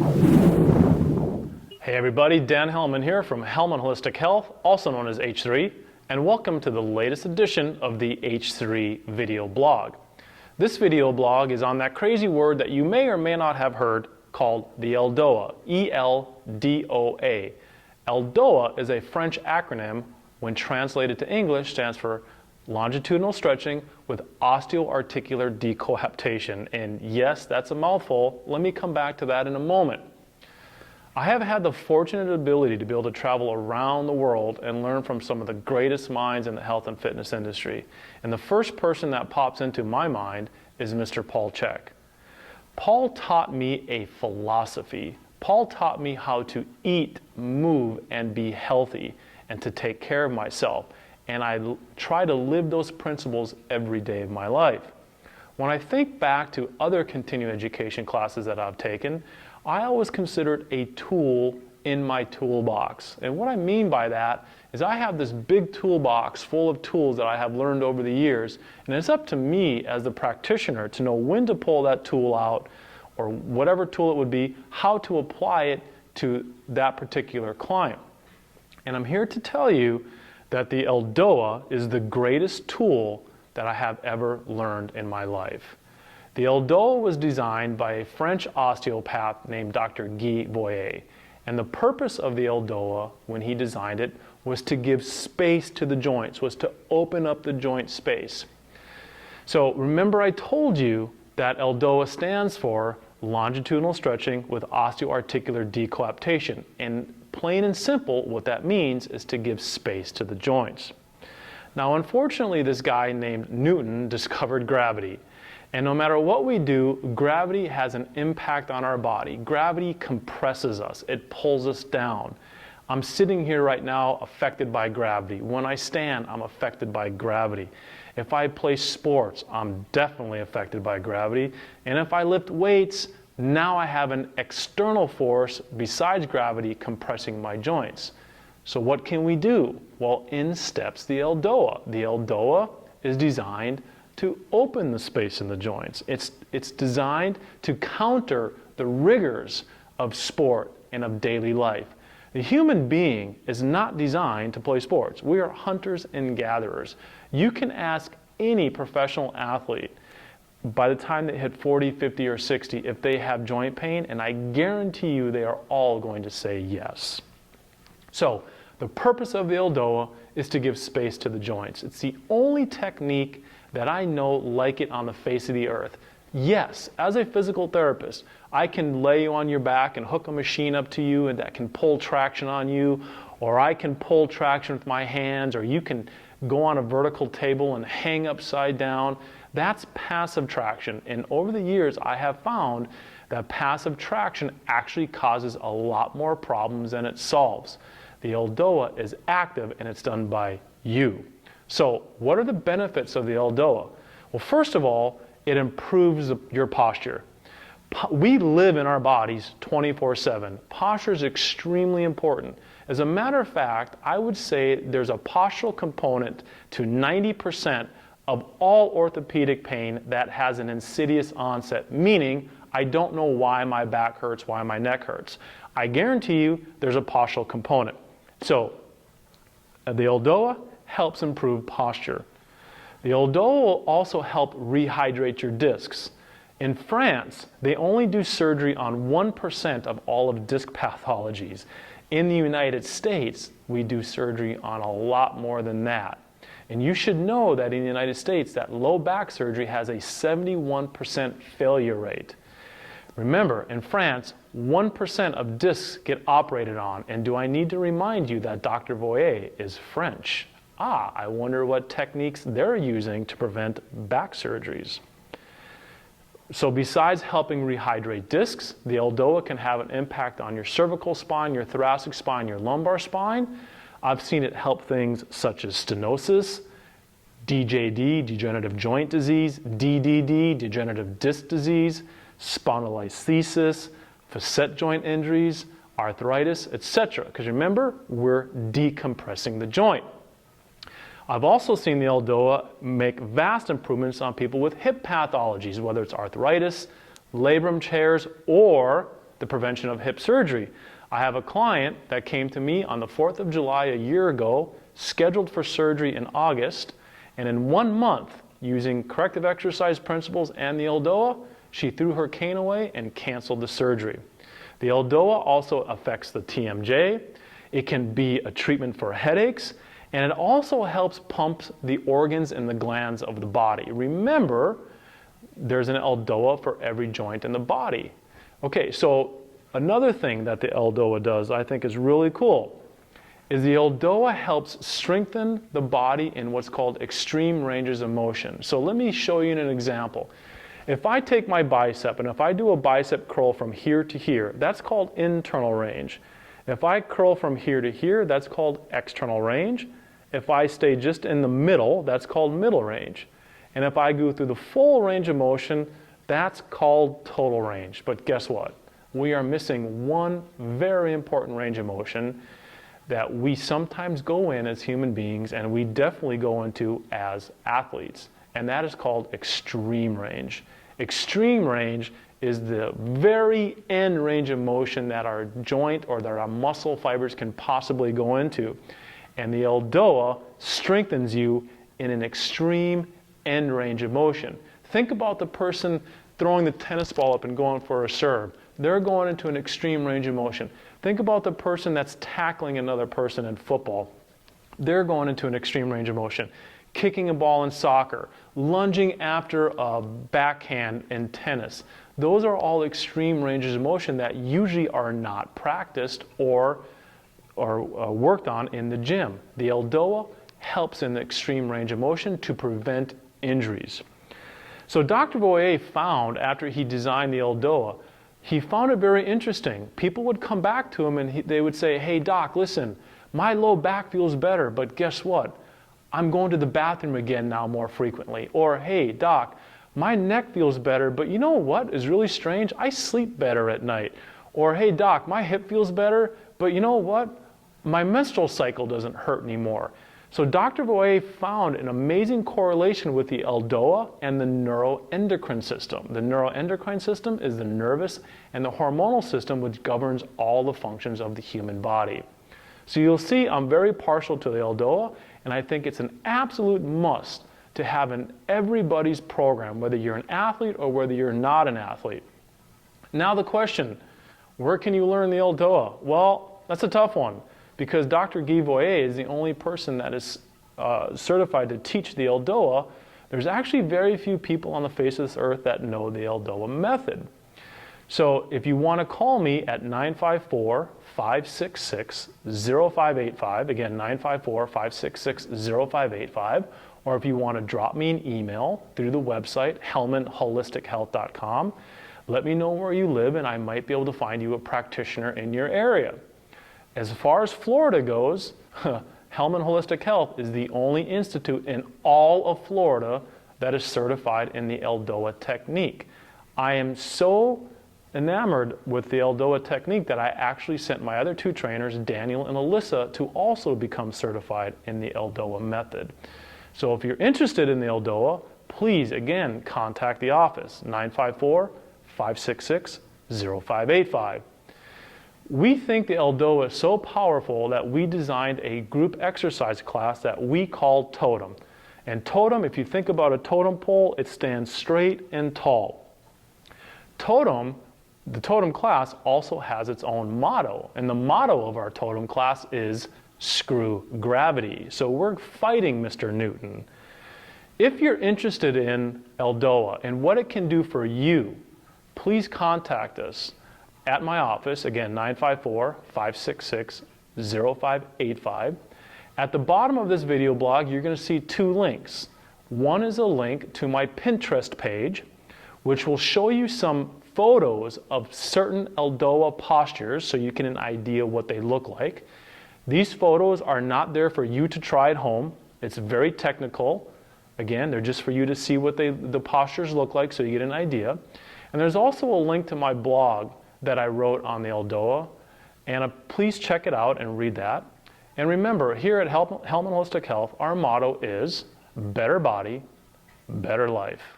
Hey everybody, Dan Hellman here from Hellman Holistic Health, also known as H3, and welcome to the latest edition of the H3 video blog. This video blog is on that crazy word that you may or may not have heard called the ELDOA, E-L-D-O-A. ELDOA is a French acronym. When translated to English, stands for longitudinal stretching with osteoarticular decoaptation. And yes, that's a mouthful. Let me come back to that in a moment. I have had the fortunate ability to be able to travel around the world and learn from some of the greatest minds in the health and fitness industry. And the first person that pops into my mind is Mr. Paul Chek. Paul taught me a philosophy. Paul taught me how to eat, move, and be healthy, and to take care of myself. And I try to live those principles every day of my life. When I think back to other continuing education classes that I've taken, I always consider it a tool in my toolbox. And what I mean by that is I have this big toolbox full of tools that I have learned over the years, and it's up to me as the practitioner to know when to pull that tool out, or whatever tool it would be, how to apply it to that particular client. And I'm here to tell you that the ELDOA is the greatest tool that I have ever learned in my life. The ELDOA was designed by a French osteopath named Dr. Guy Voyer. And the purpose of the ELDOA, when he designed it, was to give space to the joints, was to open up the joint space. So remember I told you that ELDOA stands for longitudinal stretching with osteoarticular decoaptation. And plain and simple, what that means is to give space to the joints. Now, unfortunately, this guy named Newton discovered gravity. And no matter what we do, gravity has an impact on our body. Gravity compresses us. It pulls us down. I'm sitting here right now affected by gravity. When I stand, I'm affected by gravity. If I play sports, I'm definitely affected by gravity. And if I lift weights, now I have an external force besides gravity compressing my joints. So what can we do? Well, in steps the ELDOA. The ELDOA is designed to open the space in the joints. It's designed to counter the rigors of sport and of daily life. The human being is not designed to play sports. We are hunters and gatherers. You can ask any professional athlete by the time they hit 40, 50, or 60 if they have joint pain, and I guarantee you they are all going to say yes. So the purpose of the ELDOA is to give space to the joints. It's the only technique that I know like it on the face of the earth. Yes, as a physical therapist, I can lay you on your back and hook a machine up to you and that can pull traction on you, or I can pull traction with my hands, or you can go on a vertical table and hang upside down. That's passive traction. And over the years, I have found that passive traction actually causes a lot more problems than it solves. The ELDOA is active and it's done by you. So what are the benefits of the ELDOA? Well, first of all, it improves your posture. We live in our bodies 24/7. Posture is extremely important. As a matter of fact, I would say there's a postural component to 90% of all orthopedic pain that has an insidious onset, meaning I don't know why my back hurts, why my neck hurts. I guarantee you there's a postural component. So the ELDOA helps improve posture. The ELDOA will also help rehydrate your discs. In France, they only do surgery on 1% of all of disc pathologies. In the United States, we do surgery on a lot more than that. And you should know that in the United States, that low back surgery has a 71% failure rate. Remember, in France, 1% of discs get operated on. And do I need to remind you that Dr. Voyer is French? I wonder what techniques they're using to prevent back surgeries. So besides helping rehydrate discs, the ELDOA can have an impact on your cervical spine, your thoracic spine, your lumbar spine. I've seen it help things such as stenosis, DJD, degenerative joint disease, DDD, degenerative disc disease, spondylolisthesis, facet joint injuries, arthritis, etc. Because remember, we're decompressing the joint. I've also seen the ELDOA make vast improvements on people with hip pathologies, whether it's arthritis, labrum tears, or the prevention of hip surgery. I have a client that came to me on the 4th of July a year ago, scheduled for surgery in August, and in 1 month, using corrective exercise principles and the ELDOA, she threw her cane away and canceled the surgery. The ELDOA also affects the TMJ. It can be a treatment for headaches, and it also helps pump the organs and the glands of the body. Remember, there's an ELDOA for every joint in the body. Okay, so another thing that the ELDOA does I think is really cool is the ELDOA helps strengthen the body in what's called extreme ranges of motion. So let me show you an example. If I take my bicep and if I do a bicep curl from here to here, that's called internal range. If I curl from here to here, that's called external range. If I stay just in the middle, that's called middle range. And if I go through the full range of motion, that's called total range. But guess what? We are missing one very important range of motion that we sometimes go in as human beings, and we definitely go into as athletes, and that is called extreme range. Extreme range is the very end range of motion that our joint or that our muscle fibers can possibly go into. And the ELDOA strengthens you in an extreme end range of motion. Think about the person throwing the tennis ball up and going for a serve. They're going into an extreme range of motion. Think about the person that's tackling another person in football. They're going into an extreme range of motion. Kicking a ball in soccer, lunging after a backhand in tennis. Those are all extreme ranges of motion that usually are not practiced or worked on in the gym. The ELDOA helps in the extreme range of motion to prevent injuries. So Dr. Boyer found, after he designed the ELDOA, he found it very interesting. People would come back to him and they would say, hey doc, listen, my low back feels better, but guess what? I'm going to the bathroom again now more frequently. Or, hey doc, my neck feels better, but you know what is really strange? I sleep better at night. Or, hey doc, my hip feels better, but you know what? My menstrual cycle doesn't hurt anymore. So Dr. Boyer found an amazing correlation with the ELDOA and the neuroendocrine system. The neuroendocrine system is the nervous and the hormonal system which governs all the functions of the human body. So you'll see I'm very partial to the ELDOA, and I think it's an absolute must to have in everybody's program, whether you're an athlete or whether you're not an athlete. Now the question, where can you learn the ELDOA? Well, that's a tough one, because Dr. Guy Boyer is the only person that is certified to teach the ELDOA. There's actually very few people on the face of this earth that know the ELDOA method. So if you want to call me at 954-566-0585, again 954-566-0585, or if you want to drop me an email through the website hellmanholistichealth.com, let me know where you live and I might be able to find you a practitioner in your area. As far as Florida goes, Hellman Holistic Health is the only institute in all of Florida that is certified in the ELDOA technique. I am so enamored with the ELDOA technique that I actually sent my other two trainers, Daniel and Alyssa, to also become certified in the ELDOA method. So if you're interested in the ELDOA, please, again, contact the office, 954-566-0585. We think the ELDOA is so powerful that we designed a group exercise class that we call Totem. And Totem, if you think about a totem pole, it stands straight and tall. Totem, the Totem class also has its own motto, and the motto of our Totem class is screw gravity. So we're fighting Mr. Newton. If you're interested in ELDOA and what it can do for you, please contact us at my office, again, 954-566-0585. At the bottom of this video blog, you're going to see two links. One is a link to my Pinterest page, which will show you some photos of certain ELDOA postures so you can get an idea what they look like. These photos are not there for you to try at home. It's very technical. Again, they're just for you to see what the postures look like so you get an idea. And there's also a link to my blog that I wrote on the ELDOA, and please check it out and read that. And remember, here at Hellman Holistic Health, our motto is better body, better life.